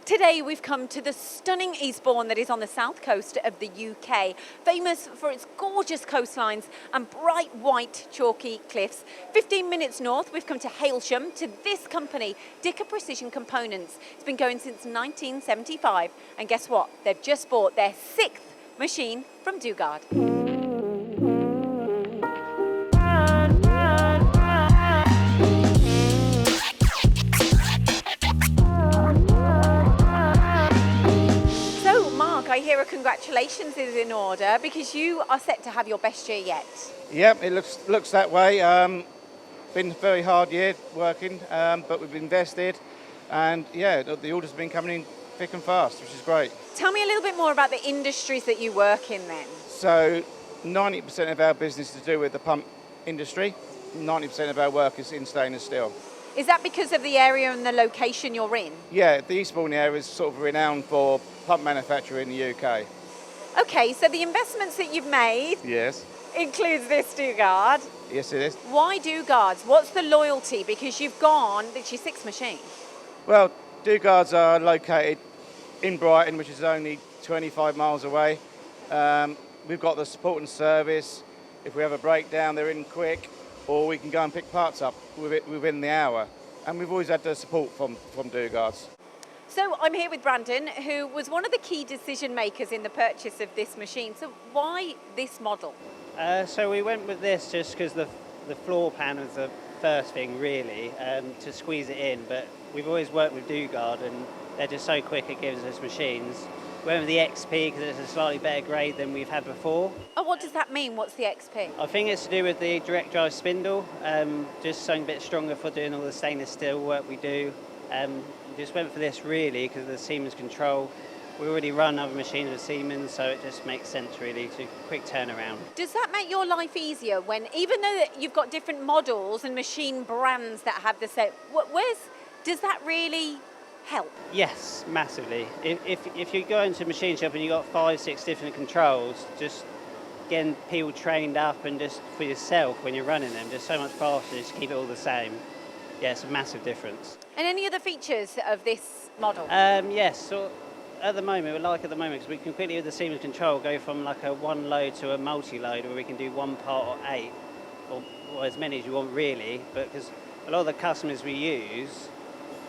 Today we've come to the stunning Eastbourne that is on the south coast of the UK, famous for its gorgeous coastlines and bright white chalky cliffs. 15 minutes north we've come to Hailsham to this company, Dugard Precision Components. It's been going since 1975 and guess what? They've just bought their 6th machine from Dugard. I hear a congratulations is in order because you are set to have your best year yet. Yep, it looks that way. Been a very hard year working, but we've invested, and yeah, the orders have been coming in thick and fast, which is great. Tell me a little bit more about the industries that you work in then. So 90% of our business is to do with the pump industry. 90% of our work is in stainless steel. Is that because of the area and the location you're in? Yeah, the Eastbourne area is sort of renowned for pump manufacture in the UK. Okay, so the investments that you've made Yes. includes this Dugard. Yes, it is. Why Dugards? What's the loyalty? Because you've gone, it's your 6th machine. Well, Dugards are located in Brighton, which is only 25 miles away. We've got the support and service. If we have a breakdown, they're in quick, or we can go and pick parts up within the hour. And we've always had the support from Dugards. So I'm here with Brandon, who was one of the key decision makers in the purchase of this machine. So why this model? So we went with this just because the floor pan was the first thing really to squeeze it in. But we've always worked with Dugard and they're just so quick at giving us machines. We went with the XP because it's a slightly better grade than we've had before. Oh, what does that mean? What's the XP? I think it's to do with the direct drive spindle, just something a bit stronger for doing all the stainless steel work we do. Just went for this really because of the Siemens control. We already run other machines with Siemens, so it just makes sense really to quick turnaround. Does that make your life easier when, even though you've got different models and machine brands that have the same, does that really help? Yes, massively. If you go into a machine shop and you've got 5, 6 different controls, just getting people trained up and just for yourself when you're running them, just so much faster, just keep it all the same. Yeah, it's a massive difference. And any other features of this model? Yes, so at the moment, because we can quickly with the Siemens control go from like a one load to a multi-load where we can do 1 part or 8, or as many as you want really, but because a lot of the customers we use,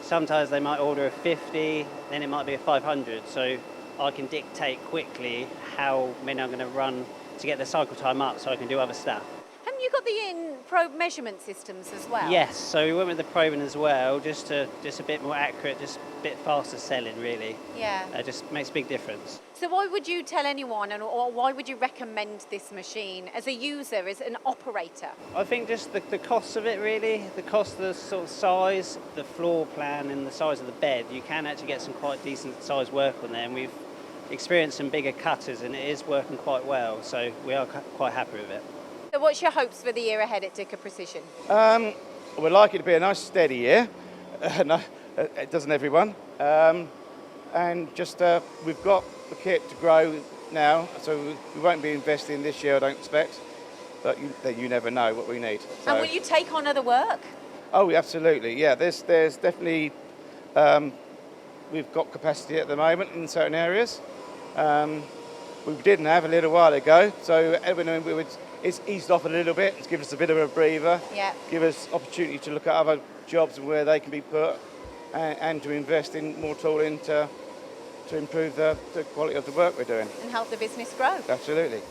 sometimes they might order a 50, then it might be a 500, so I can dictate quickly how many I'm going to run to get the cycle time up so I can do other stuff. Haven't you got the in-probe measurement systems as well? Yes, so we went with the probing as well, just a bit more accurate, just a bit faster selling really. Yeah. Just makes a big difference. So why would you tell anyone, or why would you recommend this machine as a user, as an operator? I think just the cost of it really, the cost of the sort of size, the floor plan and the size of the bed, you can actually get some quite decent size work on there, and we've experienced some bigger cutters and it is working quite well, so we are quite happy with it. So what's your hopes for the year ahead at Dugard Precision? We'd like it to be a nice steady year. No, it doesn't everyone. And just we've got the kit to grow now, so we won't be investing this year, I don't expect. But you never know what we need. So. And will you take on other work? Oh, absolutely. Yeah, there's definitely we've got capacity at the moment in certain areas. We didn't have a little while ago, so it's eased off a little bit. It's given us a bit of a breather. Yeah. Give us opportunity to look at other jobs and where they can be put, and to invest in more tooling to improve the quality of the work we're doing. And help the business grow. Absolutely.